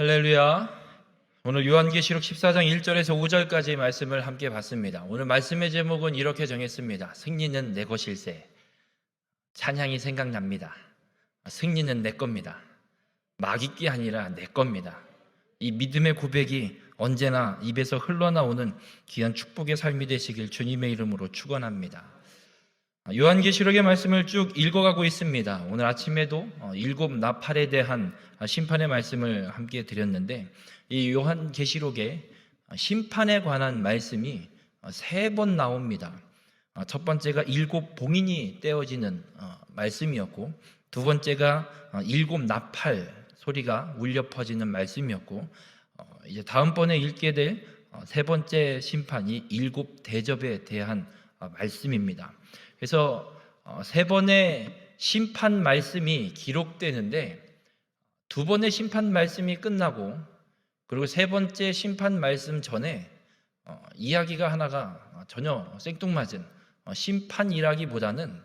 할렐루야. 오늘 요한계시록 14장 1절에서 5절까지의 말씀을 함께 봤습니다. 오늘 말씀의 제목은 이렇게 정했습니다. 승리는 내 것일세. 찬양이 생각납니다. 승리는 내 겁니다. 마귀께 아니라 내 겁니다. 이 믿음의 고백이 언제나 입에서 흘러나오는 귀한 축복의 삶이 되시길 주님의 이름으로 축원합니다. 요한계시록의 말씀을 쭉 읽어가고 있습니다. 오늘 아침에도 일곱 나팔에 대한 심판의 말씀을 함께 드렸는데, 이 요한계시록에 심판에 관한 말씀이 세 번 나옵니다. 첫 번째가 일곱 봉인이 떼어지는 말씀이었고, 두 번째가 일곱 나팔 소리가 울려 퍼지는 말씀이었고, 이제 다음번에 읽게 될 세 번째 심판이 일곱 대접에 대한 말씀입니다. 그래서 세 번의 심판 말씀이 기록되는데, 두 번의 심판 말씀이 끝나고 그리고 세 번째 심판 말씀 전에 이야기가 하나가 전혀 생뚱맞은 심판이라기보다는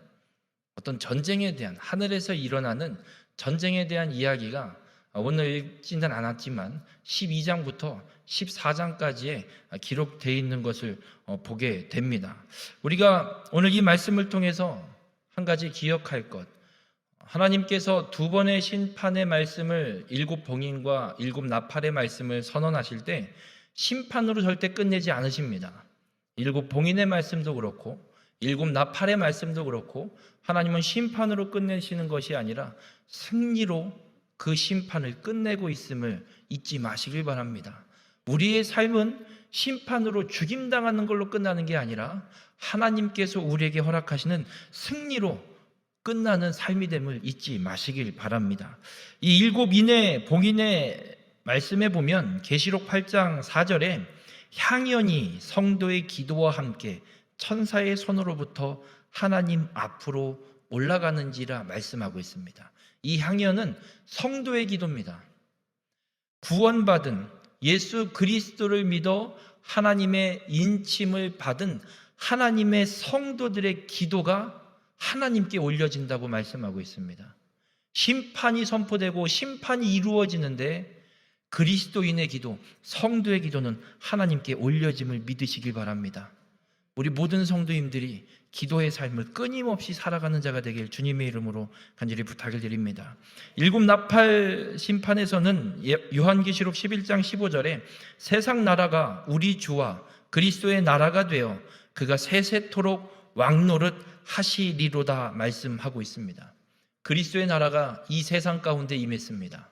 어떤 전쟁에 대한, 하늘에서 일어나는 전쟁에 대한 이야기가 오늘 읽지는 않았지만 12장부터 14장까지에 기록되어 있는 것을 보게 됩니다. 우리가 오늘 이 말씀을 통해서 한 가지 기억할 것, 하나님께서 두 번의 심판의 말씀을 일곱 봉인과 일곱 나팔의 말씀을 선언하실 때 심판으로 절대 끝내지 않으십니다. 일곱 봉인의 말씀도 그렇고 일곱 나팔의 말씀도 그렇고 하나님은 심판으로 끝내시는 것이 아니라 승리로 그 심판을 끝내고 있음을 잊지 마시길 바랍니다. 우리의 삶은 심판으로 죽임당하는 걸로 끝나는 게 아니라 하나님께서 우리에게 허락하시는 승리로 끝나는 삶이 됨을 잊지 마시길 바랍니다. 이 일곱 봉인의 말씀에 보면 계시록 8장 4절에 향연이 성도의 기도와 함께 천사의 손으로부터 하나님 앞으로 올라가는지라 말씀하고 있습니다. 이 향연은 성도의 기도입니다. 구원받은 예수 그리스도를 믿어 하나님의 인침을 받은 하나님의 성도들의 기도가 하나님께 올려진다고 말씀하고 있습니다. 심판이 선포되고 심판이 이루어지는데 그리스도인의 기도, 성도의 기도는 하나님께 올려짐을 믿으시길 바랍니다. 우리 모든 성도님들이 기도의 삶을 끊임없이 살아가는 자가 되길 주님의 이름으로 간절히 부탁을 드립니다. 일곱 나팔 심판에서는 요한계시록 11장 15절에 세상 나라가 우리 주와 그리스도의 나라가 되어 그가 세세토록 왕노릇 하시리로다 말씀하고 있습니다. 그리스도의 나라가 이 세상 가운데 임했습니다.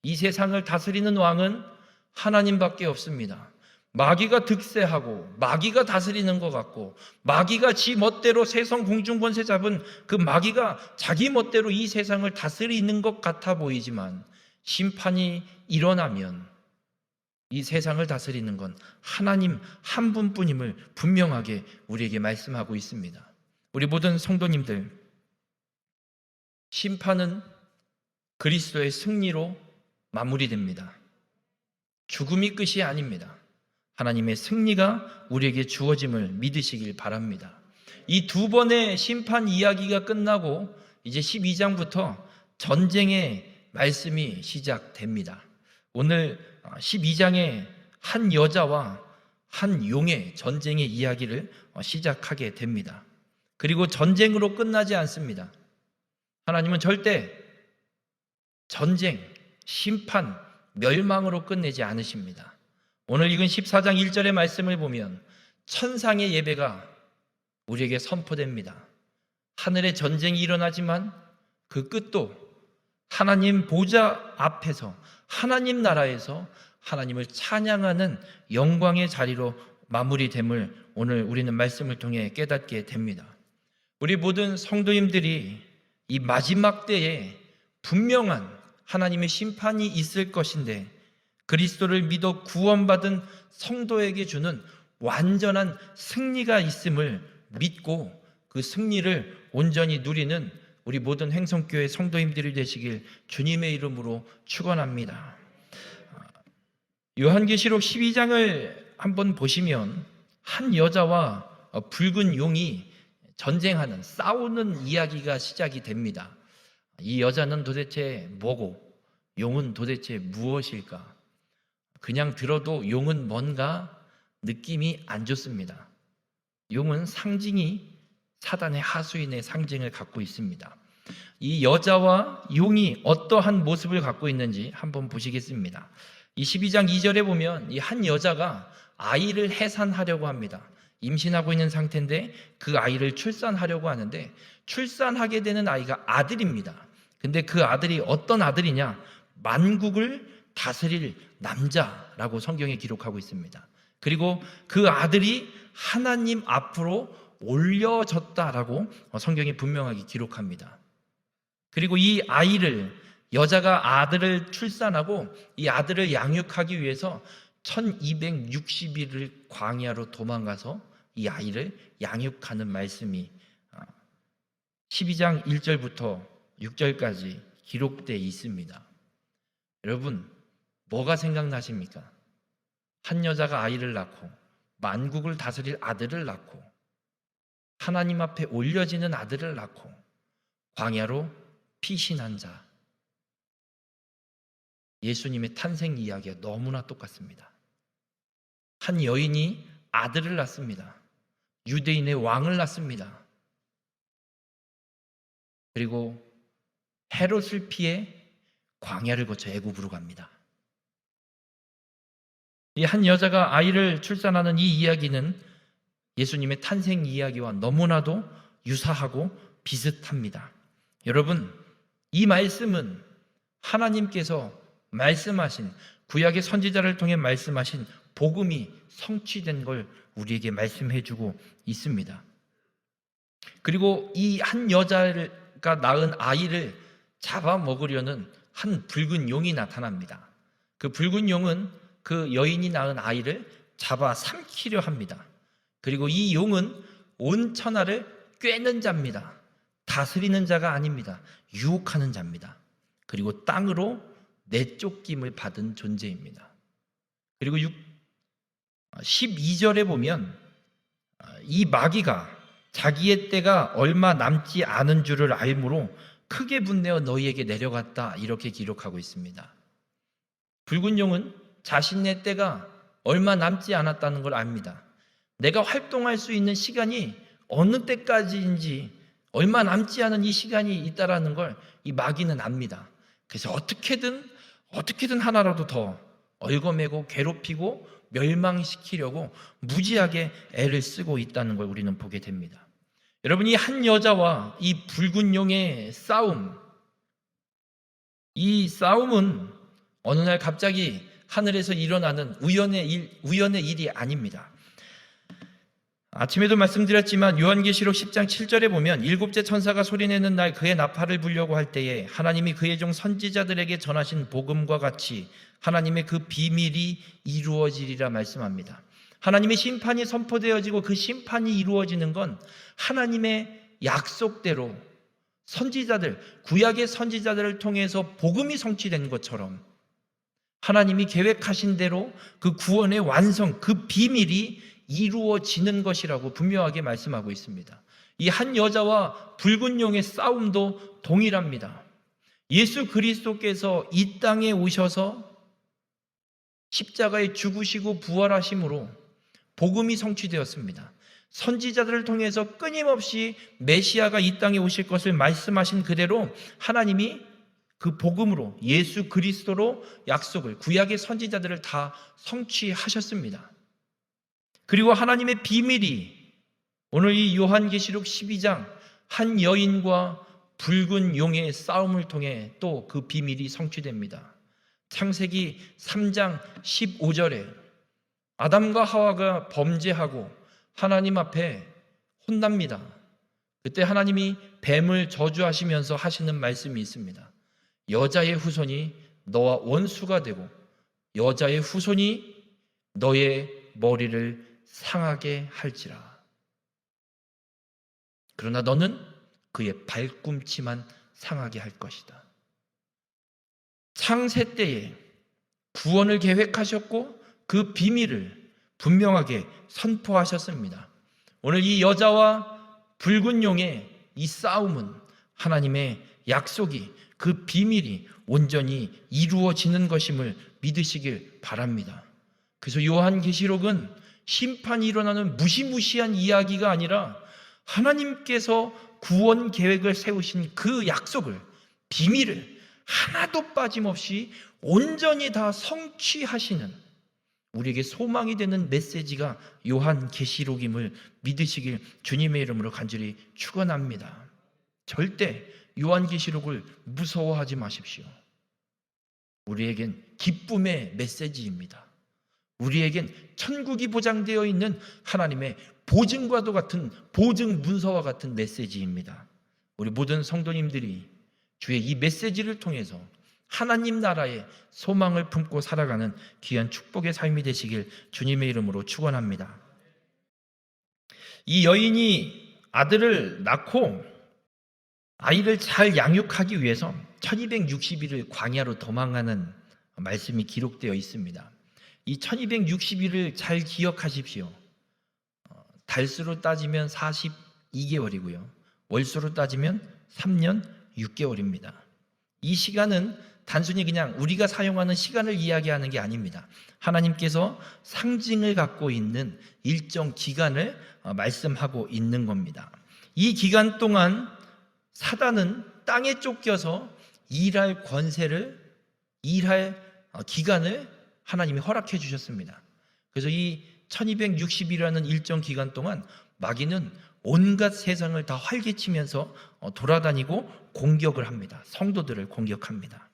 이 세상을 다스리는 왕은 하나님밖에 없습니다. 마귀가 득세하고 마귀가 다스리는 것 같고 마귀가 지 멋대로 세상 공중권세 잡은 그 마귀가 자기 멋대로 이 세상을 다스리는 것 같아 보이지만 심판이 일어나면 이 세상을 다스리는 건 하나님 한 분뿐임을 분명하게 우리에게 말씀하고 있습니다. 우리 모든 성도님들, 심판은 그리스도의 승리로 마무리됩니다. 죽음이 끝이 아닙니다. 하나님의 승리가 우리에게 주어짐을 믿으시길 바랍니다. 이 두 번의 심판 이야기가 끝나고 이제 12장부터 전쟁의 말씀이 시작됩니다. 오늘 12장에 한 여자와 한 용의 전쟁의 이야기를 시작하게 됩니다. 그리고 전쟁으로 끝나지 않습니다. 하나님은 절대 전쟁, 심판, 멸망으로 끝내지 않으십니다. 오늘 읽은 14장 1절의 말씀을 보면 천상의 예배가 우리에게 선포됩니다. 하늘에 전쟁이 일어나지만 그 끝도 하나님 보좌 앞에서 하나님 나라에서 하나님을 찬양하는 영광의 자리로 마무리됨을 오늘 우리는 말씀을 통해 깨닫게 됩니다. 우리 모든 성도님들이 이 마지막 때에 분명한 하나님의 심판이 있을 것인데 그리스도를 믿어 구원받은 성도에게 주는 완전한 승리가 있음을 믿고 그 승리를 온전히 누리는 우리 모든 행성교회 성도님들이 되시길 주님의 이름으로 축원합니다. 요한계시록 12장을 한번 보시면 한 여자와 붉은 용이 전쟁하는, 싸우는 이야기가 시작이 됩니다. 이 여자는 도대체 뭐고 용은 도대체 무엇일까? 그냥 들어도 용은 뭔가 느낌이 안 좋습니다. 용은 상징이 사단의 하수인의 상징을 갖고 있습니다. 이 여자와 용이 어떠한 모습을 갖고 있는지 한번 보시겠습니다. 이 12장 2절에 보면 이 한 여자가 아이를 해산하려고 합니다. 임신하고 있는 상태인데 그 아이를 출산하려고 하는데 출산하게 되는 아이가 아들입니다. 근데 그 아들이 어떤 아들이냐? 만국을 다스릴 남자라고 성경에 기록하고 있습니다. 그리고 그 아들이 하나님 앞으로 올려졌다라고 성경이 분명하게 기록합니다. 그리고 이 아이를, 여자가 아들을 출산하고 이 아들을 양육하기 위해서 1260일을 광야로 도망가서 이 아이를 양육하는 말씀이 12장 1절부터 6절까지 기록되어 있습니다. 여러분, 뭐가 생각나십니까? 한 여자가 아이를 낳고 만국을 다스릴 아들을 낳고 하나님 앞에 올려지는 아들을 낳고 광야로 피신한 자. 예수님의 탄생 이야기가 너무나 똑같습니다. 한 여인이 아들을 낳습니다. 유대인의 왕을 낳습니다. 그리고 헤롯을 피해 광야를 거쳐 애굽으로 갑니다. 이 한 여자가 아이를 출산하는 이 이야기는 예수님의 탄생 이야기와 너무나도 유사하고 비슷합니다. 여러분, 이 말씀은 하나님께서 말씀하신, 구약의 선지자를 통해 말씀하신 복음이 성취된 걸 우리에게 말씀해 주고 있습니다. 그리고 이 한 여자가 낳은 아이를 잡아먹으려는 한 붉은 용이 나타납니다. 그 붉은 용은 그 여인이 낳은 아이를 잡아 삼키려 합니다. 그리고 이 용은 온 천하를 꿰는 자입니다. 다스리는 자가 아닙니다. 유혹하는 자입니다. 그리고 땅으로 내쫓김을 받은 존재입니다. 그리고 12절에 보면 이 마귀가 자기의 때가 얼마 남지 않은 줄을 알므로 크게 분내어 너희에게 내려갔다, 이렇게 기록하고 있습니다. 붉은 용은 자신의 때가 얼마 남지 않았다는 걸 압니다. 내가 활동할 수 있는 시간이 어느 때까지인지, 얼마 남지 않은 이 시간이 있다라는 걸 이 마귀는 압니다. 그래서 어떻게든 하나라도 더 얽어매고 괴롭히고 멸망시키려고 무지하게 애를 쓰고 있다는 걸 우리는 보게 됩니다. 여러분, 이 한 여자와 이 붉은 용의 싸움, 이 싸움은 어느 날 갑자기 하늘에서 일어나는 우연의 일이 아닙니다. 아침에도 말씀드렸지만 요한계시록 10장 7절에 보면 일곱째 천사가 소리내는 날 그의 나팔을 불려고 할 때에 하나님이 그의 종 선지자들에게 전하신 복음과 같이 하나님의 그 비밀이 이루어지리라 말씀합니다. 하나님의 심판이 선포되어지고 그 심판이 이루어지는 건 하나님의 약속대로 선지자들, 구약의 선지자들을 통해서 복음이 성취된 것처럼 하나님이 계획하신 대로 그 구원의 완성, 그 비밀이 이루어지는 것이라고 분명하게 말씀하고 있습니다. 이 한 여자와 붉은 용의 싸움도 동일합니다. 예수 그리스도께서 이 땅에 오셔서 십자가에 죽으시고 부활하심으로 복음이 성취되었습니다. 선지자들을 통해서 끊임없이 메시아가 이 땅에 오실 것을 말씀하신 그대로 하나님이 그 복음으로, 예수 그리스도로 약속을, 구약의 선지자들을 다 성취하셨습니다. 그리고 하나님의 비밀이 오늘 이 요한계시록 12장 한 여인과 붉은 용의 싸움을 통해 또 그 비밀이 성취됩니다. 창세기 3장 15절에 아담과 하와가 범죄하고 하나님 앞에 혼납니다. 그때 하나님이 뱀을 저주하시면서 하시는 말씀이 있습니다. 여자의 후손이 너와 원수가 되고 여자의 후손이 너의 머리를 상하게 할지라. 그러나 너는 그의 발꿈치만 상하게 할 것이다. 창세 때에 구원을 계획하셨고 그 비밀을 분명하게 선포하셨습니다. 오늘 이 여자와 붉은 용의 이 싸움은 하나님의 약속이, 그 비밀이 온전히 이루어지는 것임을 믿으시길 바랍니다. 그래서 요한계시록은 심판이 일어나는 무시무시한 이야기가 아니라 하나님께서 구원 계획을 세우신 그 약속을, 비밀을 하나도 빠짐없이 온전히 다 성취하시는 우리에게 소망이 되는 메시지가 요한계시록임을 믿으시길 주님의 이름으로 간절히 축원합니다. 절대 요한계시록을 무서워하지 마십시오. 우리에겐 기쁨의 메시지입니다. 우리에겐 천국이 보장되어 있는 하나님의 보증과도 같은 보증 문서와 같은 메시지입니다. 우리 모든 성도님들이 주의 이 메시지를 통해서 하나님 나라의 소망을 품고 살아가는 귀한 축복의 삶이 되시길 주님의 이름으로 축원합니다. 이 여인이 아들을 낳고 아이를 잘 양육하기 위해서 1260일을 광야로 도망하는 말씀이 기록되어 있습니다. 이 1260일을 잘 기억하십시오. 달수로 따지면 42개월이고요. 월수로 따지면 3년 6개월입니다. 이 시간은 단순히 그냥 우리가 사용하는 시간을 이야기하는 게 아닙니다. 하나님께서 상징을 갖고 있는 일정 기간을 말씀하고 있는 겁니다. 이 기간 동안 사단은 땅에 쫓겨서 일할 기간을 하나님이 허락해 주셨습니다. 그래서 이 1260이라는 일정 기간 동안 마귀는 온갖 세상을 다 활개치면서 돌아다니고 공격을 합니다. 성도들을 공격합니다.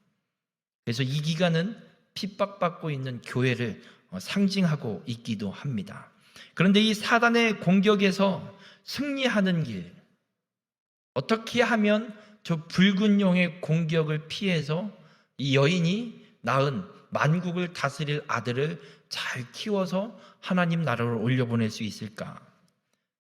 그래서 이 기간은 핍박받고 있는 교회를 상징하고 있기도 합니다. 그런데 이 사단의 공격에서 승리하는 길, 어떻게 하면 저 붉은 용의 공격을 피해서 이 여인이 낳은 만국을 다스릴 아들을 잘 키워서 하나님 나라로 올려보낼 수 있을까?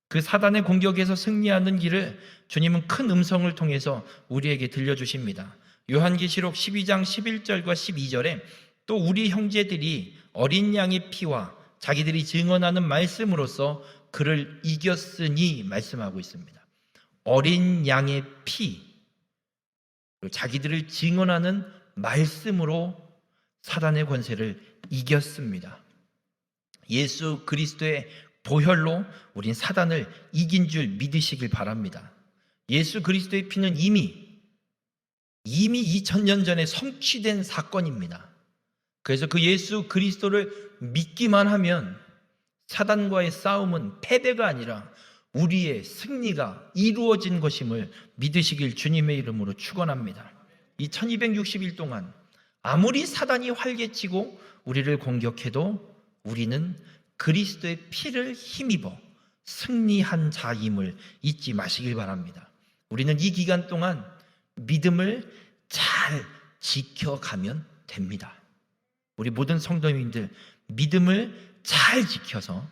그 사단의 공격에서 승리하는 길을 주님은 큰 음성을 통해서 우리에게 들려주십니다. 요한계시록 12장 11절과 12절에 또 우리 형제들이 어린 양의 피와 자기들이 증언하는 말씀으로써 그를 이겼으니 말씀하고 있습니다. 어린 양의 피, 자기들을 증언하는 말씀으로 사단의 권세를 이겼습니다. 예수 그리스도의 보혈로 우린 사단을 이긴 줄 믿으시길 바랍니다. 예수 그리스도의 피는 이미 2000년 전에 성취된 사건입니다. 그래서 그 예수 그리스도를 믿기만 하면 사단과의 싸움은 패배가 아니라 우리의 승리가 이루어진 것임을 믿으시길 주님의 이름으로 축원합니다. 이 1260일 동안 아무리 사단이 활개치고 우리를 공격해도 우리는 그리스도의 피를 힘입어 승리한 자임을 잊지 마시길 바랍니다. 우리는 이 기간 동안 믿음을 잘 지켜가면 됩니다. 우리 모든 성도님들 믿음을 잘 지켜서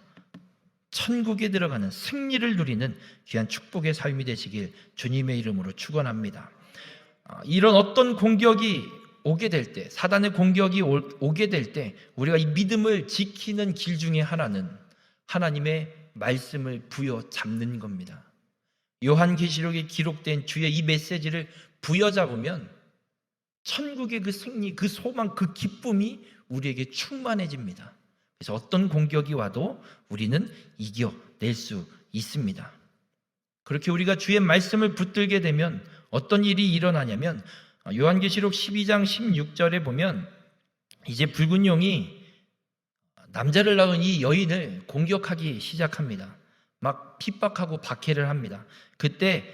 천국에 들어가는 승리를 누리는 귀한 축복의 삶이 되시길 주님의 이름으로 축원합니다. 이런 어떤 공격이 오게 될 때, 사단의 공격이 오게 될 때 우리가 이 믿음을 지키는 길 중에 하나는 하나님의 말씀을 부여잡는 겁니다. 요한계시록에 기록된 주의 이 메시지를 부여잡으면 천국의 그 승리, 그 소망, 그 기쁨이 우리에게 충만해집니다. 그래서 어떤 공격이 와도 우리는 이겨낼 수 있습니다. 그렇게 우리가 주의 말씀을 붙들게 되면 어떤 일이 일어나냐면 요한계시록 12장 16절에 보면 이제 붉은 용이 남자를 낳은 이 여인을 공격하기 시작합니다. 막 핍박하고 박해를 합니다. 그때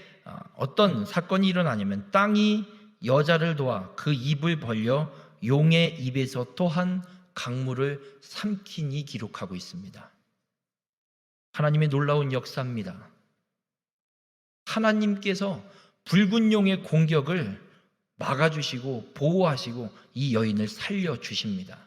어떤 사건이 일어나냐면 땅이 여자를 도와 그 입을 벌려 용의 입에서 또한 강물을 삼키니 기록하고 있습니다. 하나님의 놀라운 역사입니다. 하나님께서 붉은 용의 공격을 막아주시고 보호하시고 이 여인을 살려주십니다.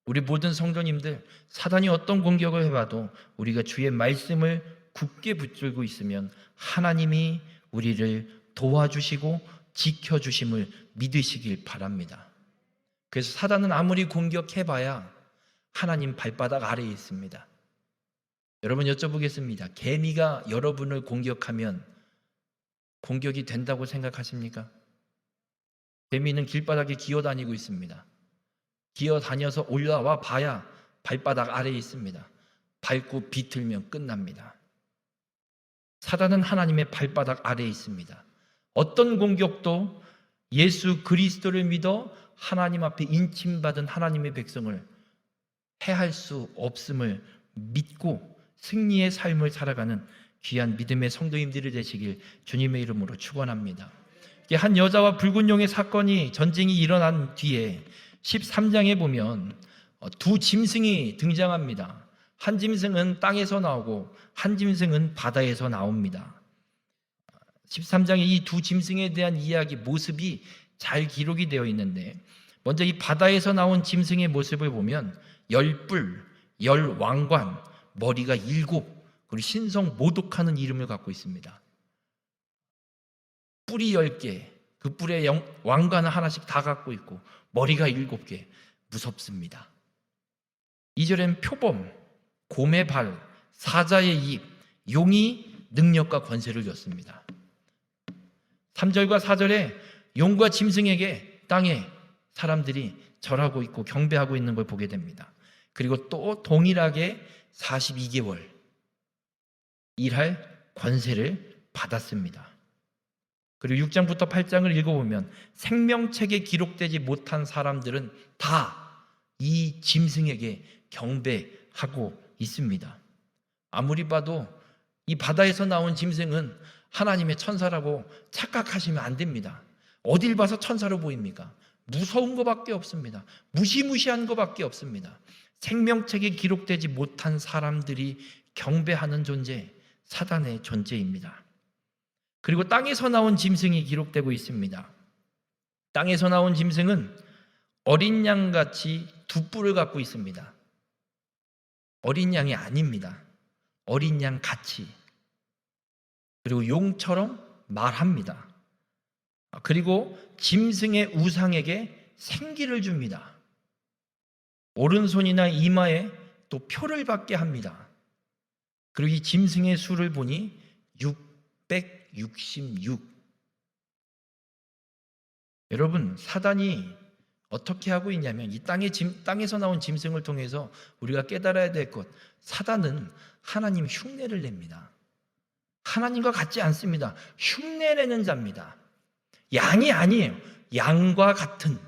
우리 모든 성도님들, 사단이 어떤 공격을 해봐도 우리가 주의 말씀을 굳게 붙들고 있으면 하나님이 우리를 도와주시고 지켜주심을 믿으시길 바랍니다. 그래서 사단은 아무리 공격해봐야 하나님 발바닥 아래에 있습니다. 여러분 여쭤보겠습니다. 개미가 여러분을 공격하면 공격이 된다고 생각하십니까? 개미는 길바닥에 기어다니고 있습니다. 기어다녀서 올라와 봐야 발바닥 아래에 있습니다. 밟고 비틀면 끝납니다. 사단은 하나님의 발바닥 아래에 있습니다. 어떤 공격도 예수 그리스도를 믿어 하나님 앞에 인침받은 하나님의 백성을 해할 수 없음을 믿고 승리의 삶을 살아가는 귀한 믿음의 성도님들이 되시길 주님의 이름으로 축원합니다. 한 여자와 붉은 용의 사건이 전쟁이 일어난 뒤에 13장에 보면 두 짐승이 등장합니다. 한 짐승은 땅에서 나오고 한 짐승은 바다에서 나옵니다. 13장에 이 두 짐승에 대한 이야기 모습이 잘 기록이 되어 있는데, 먼저 이 바다에서 나온 짐승의 모습을 보면 열뿔, 열왕관, 머리가 7, 그리고 신성 모독하는 이름을 갖고 있습니다. 뿔이 10개, 그 뿔에 왕관을 하나씩 다 갖고 있고 머리가 7개, 무섭습니다. 2절엔 표범, 곰의 발, 사자의 입, 용이 능력과 권세를 줬습니다. 3절과 4절에 용과 짐승에게 땅에 사람들이 절하고 있고 경배하고 있는 걸 보게 됩니다. 그리고 또 동일하게 42개월 일할 권세를 받았습니다. 그리고 6장부터 8장을 읽어보면 생명책에 기록되지 못한 사람들은 다 이 짐승에게 경배하고 있습니다. 아무리 봐도 이 바다에서 나온 짐승은 하나님의 천사라고 착각하시면 안 됩니다. 어딜 봐서 천사로 보입니까? 무서운 것밖에 없습니다. 무시무시한 것밖에 없습니다. 생명책에 기록되지 못한 사람들이 경배하는 존재, 사단의 존재입니다. 그리고 땅에서 나온 짐승이 기록되고 있습니다. 땅에서 나온 짐승은 어린 양같이 두 뿔을 갖고 있습니다. 어린 양이 아닙니다. 어린 양 같이. 그리고 용처럼 말합니다. 그리고 짐승의 우상에게 생기를 줍니다. 오른손이나 이마에 또 표를 받게 합니다. 그리고 이 짐승의 수를 보니 666. 여러분, 사단이 어떻게 하고 있냐면 이 땅에서 나온 짐승을 통해서 우리가 깨달아야 될 것, 사단은 하나님 흉내를 냅니다. 하나님과 같지 않습니다. 흉내내는 자입니다. 양이 아니에요. 양과 같은,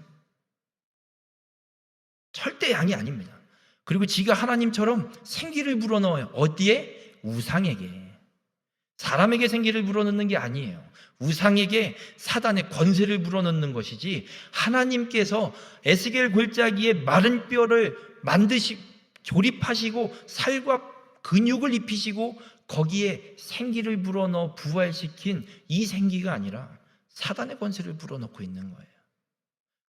절대 양이 아닙니다. 그리고 지가 하나님처럼 생기를 불어넣어요. 어디에? 우상에게. 사람에게 생기를 불어넣는 게 아니에요. 우상에게 사단의 권세를 불어넣는 것이지, 하나님께서 에스겔 골짜기에 마른 뼈를 조립하시고 살과 근육을 입히시고 거기에 생기를 불어넣어 부활시킨 이 생기가 아니라 사단의 권세를 불어넣고 있는 거예요.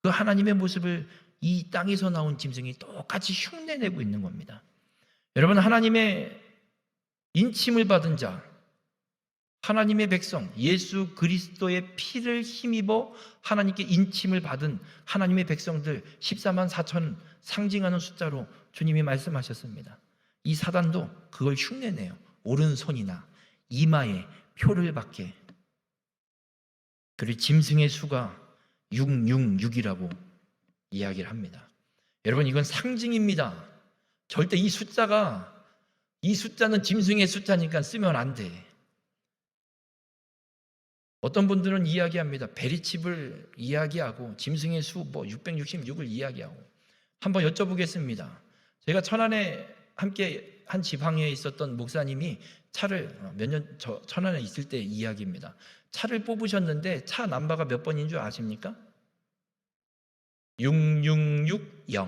그 하나님의 모습을 이 땅에서 나온 짐승이 똑같이 흉내내고 있는 겁니다. 여러분, 하나님의 인침을 받은 자, 하나님의 백성, 예수 그리스도의 피를 힘입어 하나님께 인침을 받은 하나님의 백성들 14만 4천 상징하는 숫자로 주님이 말씀하셨습니다. 이 사단도 그걸 흉내내요. 오른손이나 이마에 표를 받게. 그리고 짐승의 수가 666이라고 이야기를 합니다. 여러분, 이건 상징입니다. 절대 이 숫자는 짐승의 숫자니까 쓰면 안 돼. 어떤 분들은 이야기합니다. 베리칩을 이야기하고 짐승의 수 666을 이야기하고. 한번 여쭤보겠습니다. 제가 천안에 함께 한 지방에 있었던 목사님이 차를 천안에 있을 때 이야기입니다. 차를 뽑으셨는데 차 넘버가 몇 번인 줄 아십니까? 6660.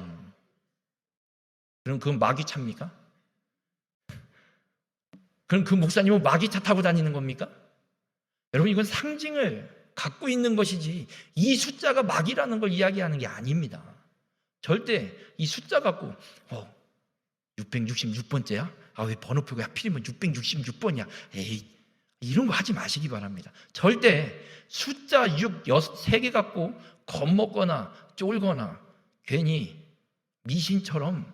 그럼 그건 마귀차입니까? 그럼 그 목사님은 마귀차 타고 다니는 겁니까? 여러분, 이건 상징을 갖고 있는 것이지 이 숫자가 마귀라는 걸 이야기하는 게 아닙니다. 절대 이 숫자 갖고 666번째야? 왜 번호표가 하필이면 666번이야? 에이, 이런 거 하지 마시기 바랍니다. 절대 숫자 3개 갖고 겁먹거나 쫄거나 괜히 미신처럼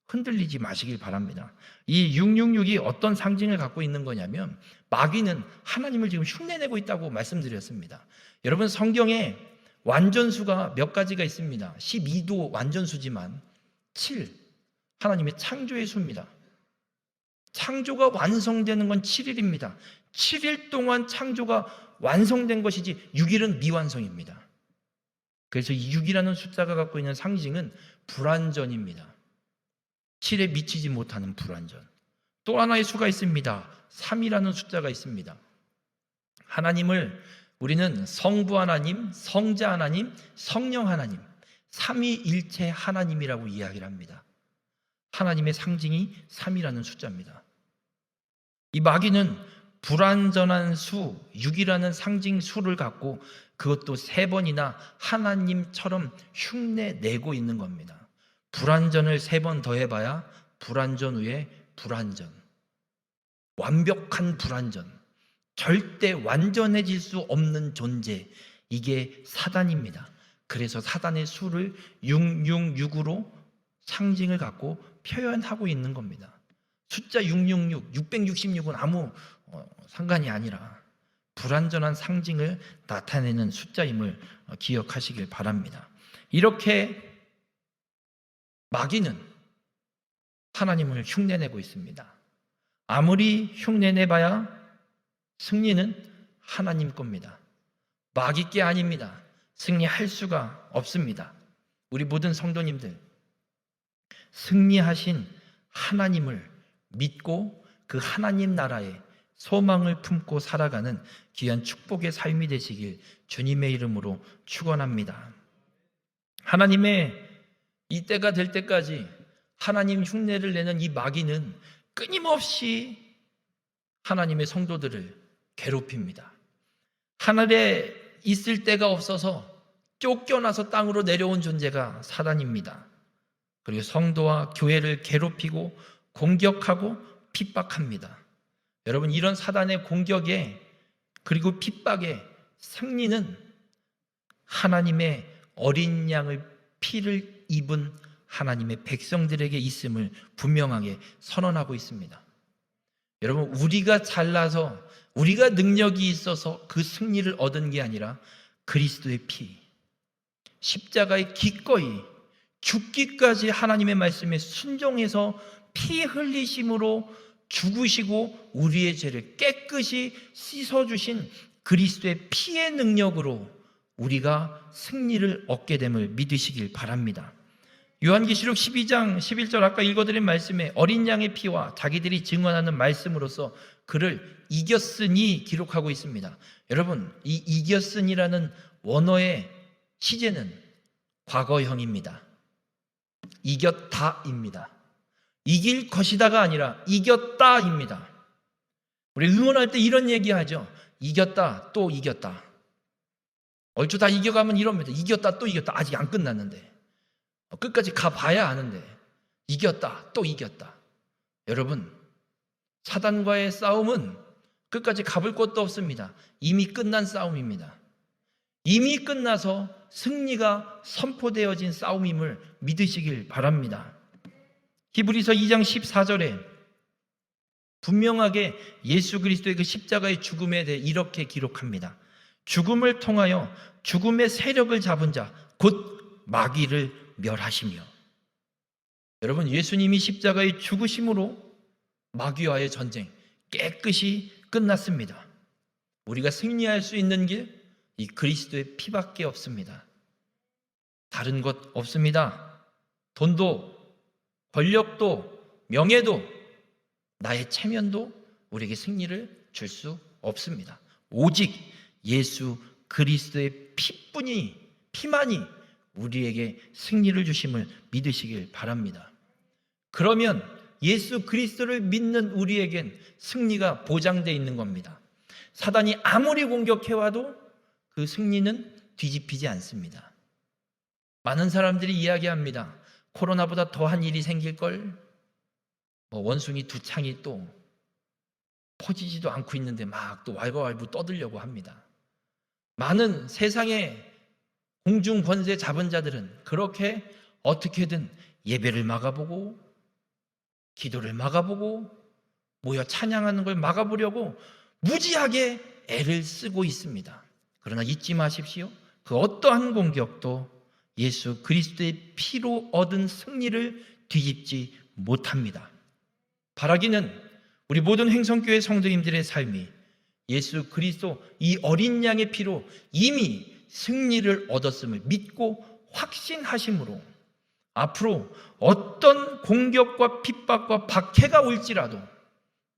흔들리지 마시길 바랍니다. 이 666이 어떤 상징을 갖고 있는 거냐면, 마귀는 하나님을 지금 흉내내고 있다고 말씀드렸습니다. 여러분, 성경에 완전수가 몇 가지가 있습니다. 12도 완전수지만 7, 하나님의 창조의 수입니다. 창조가 완성되는 건 7일입니다. 7일 동안 창조가 완성된 것이지 6일은 미완성입니다. 그래서 이 6이라는 숫자가 갖고 있는 상징은 불완전입니다. 7에 미치지 못하는 불완전. 또 하나의 수가 있습니다. 3이라는 숫자가 있습니다. 하나님을 우리는 성부 하나님, 성자 하나님, 성령 하나님, 삼위일체 하나님이라고 이야기를 합니다. 하나님의 상징이 3이라는 숫자입니다. 이 마귀는 불완전한 수, 6이라는 상징 수를 갖고 그것도 3번이나 하나님처럼 흉내내고 있는 겁니다. 불완전을 3번 더해봐야 불완전 후에 불완전, 완벽한 불완전, 절대 완전해질 수 없는 존재, 이게 사단입니다. 그래서 사단의 수를 666으로 상징을 갖고 표현하고 있는 겁니다. 숫자 666, 666은 아무 상관이 아니라 불완전한 상징을 나타내는 숫자임을 기억하시길 바랍니다. 이렇게 마귀는 하나님을 흉내내고 있습니다. 아무리 흉내내봐야 승리는 하나님 겁니다. 마귀 게 아닙니다. 승리할 수가 없습니다. 우리 모든 성도님들, 승리하신 하나님을 믿고 그 하나님 나라에 소망을 품고 살아가는 귀한 축복의 삶이 되시길 주님의 이름으로 축원합니다. 하나님의 이 때가 될 때까지 하나님 흉내를 내는 이 마귀는 끊임없이 하나님의 성도들을 괴롭힙니다. 하늘에 있을 데가 없어서 쫓겨나서 땅으로 내려온 존재가 사단입니다. 그리고 성도와 교회를 괴롭히고 공격하고 핍박합니다. 여러분, 이런 사단의 공격에 그리고 핍박에 승리는 하나님의 어린 양의 피를 입은 하나님의 백성들에게 있음을 분명하게 선언하고 있습니다. 여러분, 우리가 잘나서 우리가 능력이 있어서 그 승리를 얻은 게 아니라 그리스도의 피, 십자가에 기꺼이 죽기까지 하나님의 말씀에 순종해서 피 흘리심으로 죽으시고 우리의 죄를 깨끗이 씻어주신 그리스도의 피의 능력으로 우리가 승리를 얻게 됨을 믿으시길 바랍니다. 요한계시록 12장 11절 아까 읽어드린 말씀에 어린 양의 피와 자기들이 증언하는 말씀으로써 그를 이겼으니 기록하고 있습니다. 여러분, 이 이겼으니라는 원어의 시제는 과거형입니다. 이겼다입니다. 이길 것이다가 아니라 이겼다입니다. 우리 응원할 때 이런 얘기하죠. 이겼다, 또 이겼다. 얼추 다 이겨가면 이럽니다. 이겼다, 또 이겼다. 아직 안 끝났는데. 끝까지 가봐야 아는데. 이겼다, 또 이겼다. 여러분, 사단과의 싸움은 끝까지 가볼 것도 없습니다. 이미 끝난 싸움입니다. 이미 끝나서 승리가 선포되어진 싸움임을 믿으시길 바랍니다. 히브리서 2장 14절에 분명하게 예수 그리스도의 그 십자가의 죽음에 대해 이렇게 기록합니다. 죽음을 통하여 죽음의 세력을 잡은 자, 곧 마귀를 멸하시며. 여러분, 예수님이 십자가의 죽으심으로 마귀와의 전쟁 깨끗이 끝났습니다. 우리가 승리할 수 있는 길, 이 그리스도의 피밖에 없습니다. 다른 것 없습니다. 돈도, 권력도, 명예도, 나의 체면도 우리에게 승리를 줄 수 없습니다. 오직 예수 그리스도의 피만이 우리에게 승리를 주심을 믿으시길 바랍니다. 그러면 예수 그리스도를 믿는 우리에겐 승리가 보장되어 있는 겁니다. 사단이 아무리 공격해와도 그 승리는 뒤집히지 않습니다. 많은 사람들이 이야기합니다. 코로나보다 더한 일이 생길걸, 원숭이 두 창이 또 퍼지지도 않고 있는데 막 또 왈가왈부 떠들려고 합니다. 많은 세상의 공중 권세 잡은 자들은 그렇게 어떻게든 예배를 막아보고 기도를 막아보고 모여 찬양하는 걸 막아보려고 무지하게 애를 쓰고 있습니다. 그러나 잊지 마십시오. 그 어떠한 공격도 예수 그리스도의 피로 얻은 승리를 뒤집지 못합니다. 바라기는 우리 모든 행성교회 성도님들의 삶이 예수 그리스도 이 어린 양의 피로 이미 승리를 얻었음을 믿고 확신하심으로 앞으로 어떤 공격과 핍박과 박해가 올지라도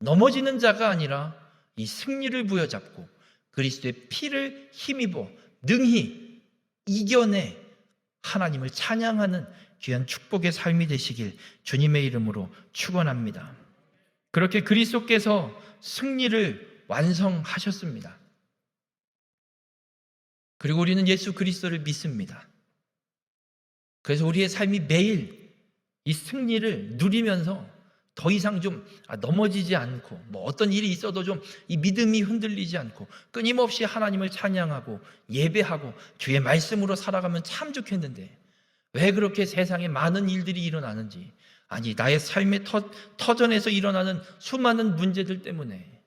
넘어지는 자가 아니라 이 승리를 부여잡고 그리스도의 피를 힘입어 능히 이겨내 하나님을 찬양하는 귀한 축복의 삶이 되시길 주님의 이름으로 축원합니다. 그렇게 그리스도께서 승리를 완성하셨습니다. 그리고 우리는 예수 그리스도를 믿습니다. 그래서 우리의 삶이 매일 이 승리를 누리면서 더 이상 좀 넘어지지 않고 어떤 일이 있어도 좀 이 믿음이 흔들리지 않고 끊임없이 하나님을 찬양하고 예배하고 주의 말씀으로 살아가면 참 좋겠는데 왜 그렇게 세상에 많은 일들이 일어나는지, 아니 나의 삶의 터전에서 일어나는 수많은 문제들 때문에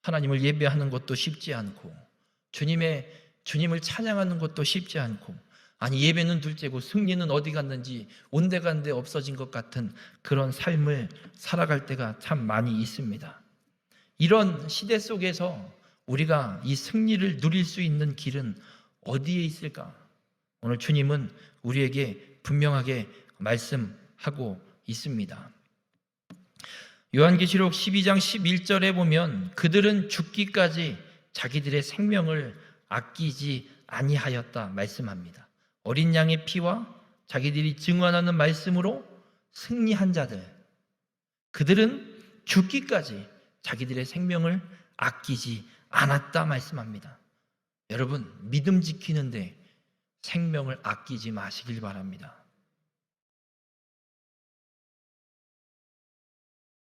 하나님을 예배하는 것도 쉽지 않고 주님을 찬양하는 것도 쉽지 않고, 아니 예배는 둘째고 승리는 어디 갔는지 온데간데 없어진 것 같은 그런 삶을 살아갈 때가 참 많이 있습니다. 이런 시대 속에서 우리가 이 승리를 누릴 수 있는 길은 어디에 있을까? 오늘 주님은 우리에게 분명하게 말씀하고 있습니다. 요한계시록 12장 11절에 보면 그들은 죽기까지 자기들의 생명을 아끼지 아니하였다 말씀합니다. 어린 양의 피와 자기들이 증언하는 말씀으로 승리한 자들, 그들은 죽기까지 자기들의 생명을 아끼지 않았다 말씀합니다. 여러분, 믿음 지키는데 생명을 아끼지 마시길 바랍니다.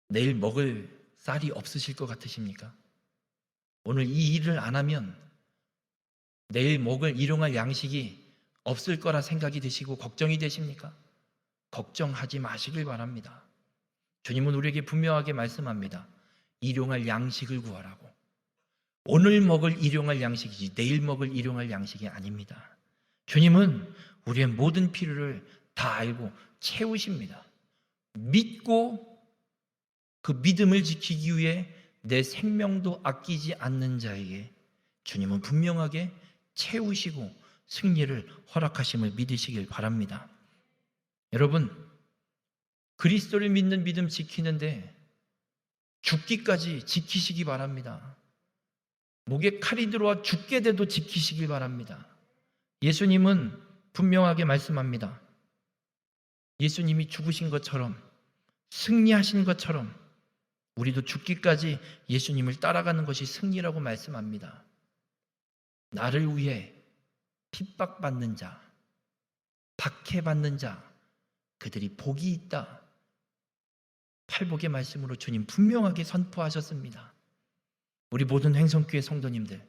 내일 먹을 쌀이 없으실 것 같으십니까? 오늘 이 일을 안 하면 내일 먹을 일용할 양식이 없을 거라 생각이 드시고 걱정이 되십니까? 걱정하지 마시길 바랍니다. 주님은 우리에게 분명하게 말씀합니다. 일용할 양식을 구하라고. 오늘 먹을 일용할 양식이지 내일 먹을 일용할 양식이 아닙니다. 주님은 우리의 모든 필요를 다 알고 채우십니다. 믿고 그 믿음을 지키기 위해 내 생명도 아끼지 않는 자에게 주님은 분명하게 채우시고 승리를 허락하심을 믿으시길 바랍니다. 여러분, 그리스도를 믿는 믿음 지키는데 죽기까지 지키시기 바랍니다. 목에 칼이 들어와 죽게 돼도 지키시길 바랍니다. 예수님은 분명하게 말씀합니다. 예수님이 죽으신 것처럼 승리하신 것처럼 우리도 죽기까지 예수님을 따라가는 것이 승리라고 말씀합니다. 나를 위해 핍박받는 자, 박해받는 자, 그들이 복이 있다. 팔복의 말씀으로 주님 분명하게 선포하셨습니다. 우리 모든 행성교회 성도님들,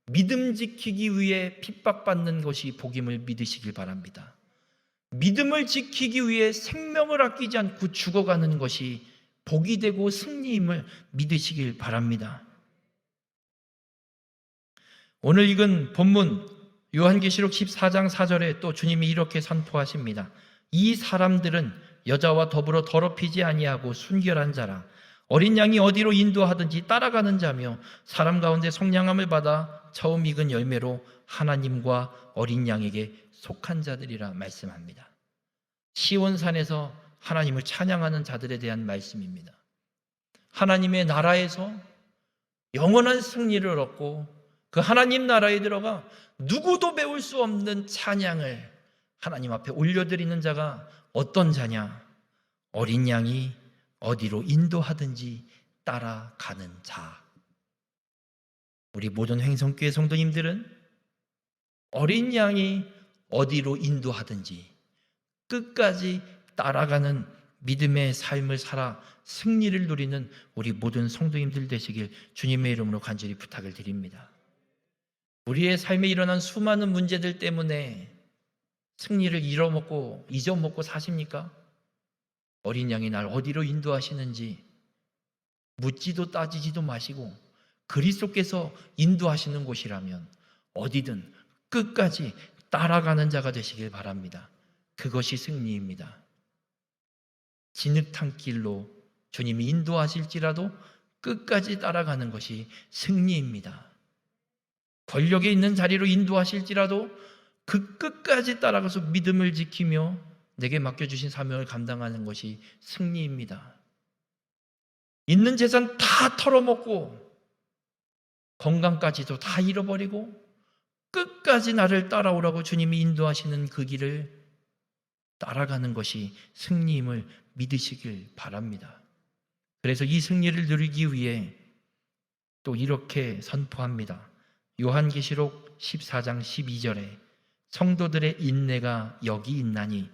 믿음 지키기 위해 핍박받는 것이 복임을 믿으시길 바랍니다. 믿음을 지키기 위해 생명을 아끼지 않고 죽어가는 것이 복이 되고 승리임을 믿으시길 바랍니다. 오늘 읽은 본문 요한계시록 14장 4절에 또 주님이 이렇게 선포하십니다. 이 사람들은 여자와 더불어 더럽히지 아니하고 순결한 자라. 어린 양이 어디로 인도하든지 따라가는 자며 사람 가운데 속량함을 받아 처음 익은 열매로 하나님과 어린 양에게 속한 자들이라 말씀합니다. 시온산에서 하나님을 찬양하는 자들에 대한 말씀입니다. 하나님의 나라에서 영원한 승리를 얻고 그 하나님 나라에 들어가 누구도 배울 수 없는 찬양을 하나님 앞에 올려드리는 자가 어떤 자냐? 어린 양이 어디로 인도하든지 따라가는 자. 우리 모든 행성교회 성도님들은 어린 양이 어디로 인도하든지 끝까지 따라가는 믿음의 삶을 살아 승리를 누리는 우리 모든 성도님들 되시길 주님의 이름으로 간절히 부탁을 드립니다. 우리의 삶에 일어난 수많은 문제들 때문에 승리를 잊어먹고 사십니까? 어린 양이 날 어디로 인도하시는지 묻지도 따지지도 마시고 그리스도께서 인도하시는 곳이라면 어디든 끝까지 따라가는 자가 되시길 바랍니다. 그것이 승리입니다. 진흙탕 길로 주님이 인도하실지라도 끝까지 따라가는 것이 승리입니다. 권력에 있는 자리로 인도하실지라도 그 끝까지 따라가서 믿음을 지키며 내게 맡겨주신 사명을 감당하는 것이 승리입니다. 있는 재산 다 털어먹고 건강까지도 다 잃어버리고 끝까지 나를 따라오라고 주님이 인도하시는 그 길을 따라가는 것이 승리임을 믿으시길 바랍니다. 그래서 이 승리를 누리기 위해 또 이렇게 선포합니다. 요한계시록 14장 12절에 성도들의 인내가 여기 있나니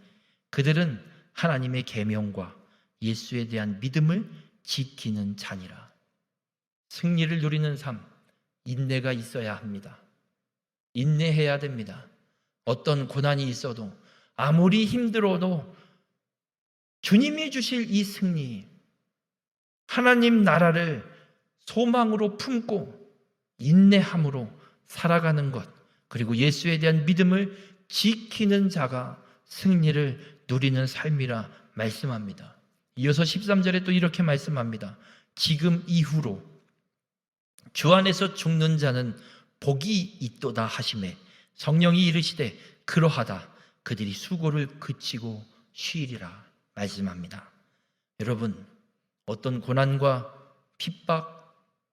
그들은 하나님의 계명과 예수에 대한 믿음을 지키는 자니라. 승리를 누리는 삶, 인내가 있어야 합니다. 인내해야 됩니다. 어떤 고난이 있어도 아무리 힘들어도 주님이 주실 이 승리, 하나님 나라를 소망으로 품고 인내함으로 살아가는 것, 그리고 예수에 대한 믿음을 지키는 자가 승리를 누리는 삶이라 말씀합니다. 이어서 13절에 또 이렇게 말씀합니다. 지금 이후로 주 안에서 죽는 자는 복이 있도다 하시매 성령이 이르시되 그러하다 그들이 수고를 그치고 쉬리라 말씀합니다. 여러분, 어떤 고난과 핍박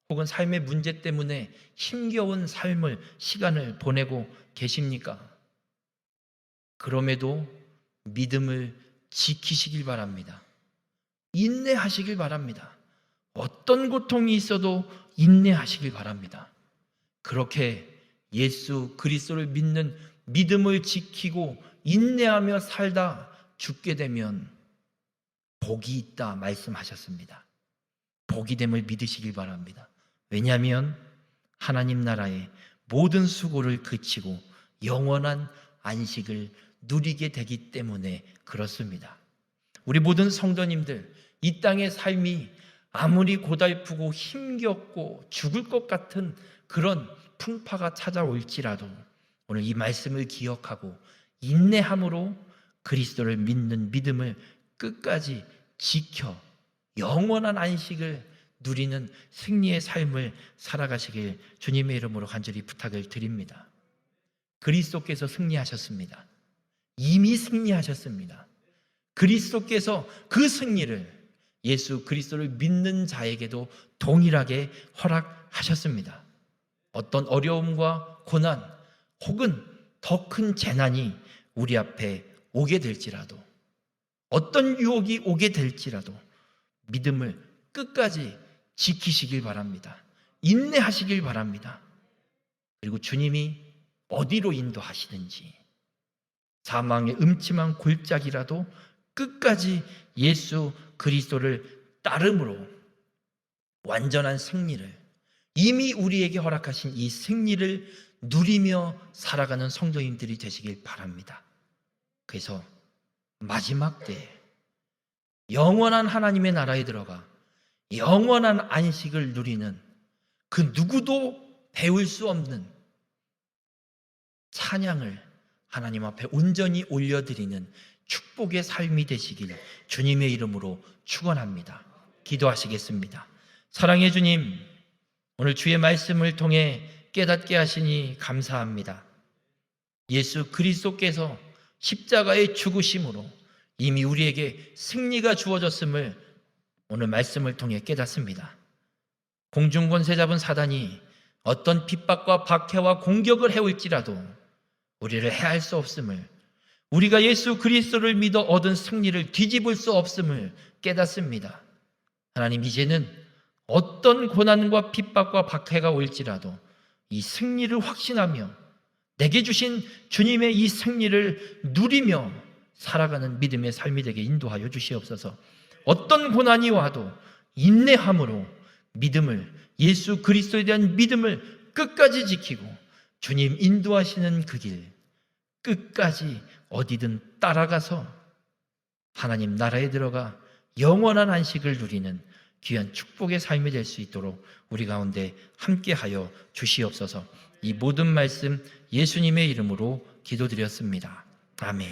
혹은 삶의 문제 때문에 힘겨운 삶을, 시간을 보내고 계십니까? 그럼에도 믿음을 지키시길 바랍니다. 인내하시길 바랍니다. 어떤 고통이 있어도 인내하시길 바랍니다. 그렇게 예수 그리스도를 믿는 믿음을 지키고 인내하며 살다 죽게 되면 복이 있다 말씀하셨습니다. 복이 됨을 믿으시길 바랍니다. 왜냐하면 하나님 나라의 모든 수고를 그치고 영원한 안식을 누리게 되기 때문에 그렇습니다. 우리 모든 성도님들, 이 땅의 삶이 아무리 고달프고 힘겹고 죽을 것 같은 그런 풍파가 찾아올지라도 오늘 이 말씀을 기억하고 인내함으로 그리스도를 믿는 믿음을 끝까지 지켜 영원한 안식을 누리는 승리의 삶을 살아가시길 주님의 이름으로 간절히 부탁을 드립니다. 그리스도께서 승리하셨습니다. 이미 승리하셨습니다. 그리스도께서 그 승리를 예수 그리스도를 믿는 자에게도 동일하게 허락하셨습니다. 어떤 어려움과 고난 혹은 더 큰 재난이 우리 앞에 오게 될지라도, 어떤 유혹이 오게 될지라도 믿음을 끝까지 지키시길 바랍니다. 인내하시길 바랍니다. 그리고 주님이 어디로 인도하시든지 사망의 음침한 골짜기라도 끝까지 예수 그리스도를 따름으로 완전한 승리를, 이미 우리에게 허락하신 이 승리를 누리며 살아가는 성도님들이 되시길 바랍니다. 그래서 마지막 때에 영원한 하나님의 나라에 들어가 영원한 안식을 누리는 그 누구도 배울 수 없는 찬양을 하나님 앞에 온전히 올려드리는 축복의 삶이 되시길 주님의 이름으로 축원합니다. 기도하시겠습니다. 사랑의 주님, 오늘 주의 말씀을 통해 깨닫게 하시니 감사합니다. 예수 그리스도께서 십자가의 죽으심으로 이미 우리에게 승리가 주어졌음을 오늘 말씀을 통해 깨닫습니다. 공중권세 잡은 사단이 어떤 핍박과 박해와 공격을 해올지라도 우리를 해할 수 없음을, 우리가 예수 그리스도를 믿어 얻은 승리를 뒤집을 수 없음을 깨닫습니다. 하나님, 이제는 어떤 고난과 핍박과 박해가 올지라도 이 승리를 확신하며 내게 주신 주님의 이 승리를 누리며 살아가는 믿음의 삶이 되게 인도하여 주시옵소서. 어떤 고난이 와도 인내함으로 믿음을, 예수 그리스도에 대한 믿음을 끝까지 지키고 주님 인도하시는 그 길 끝까지 어디든 따라가서 하나님 나라에 들어가 영원한 안식을 누리는 귀한 축복의 삶이 될 수 있도록 우리 가운데 함께하여 주시옵소서. 이 모든 말씀 예수님의 이름으로 기도드렸습니다. 아멘.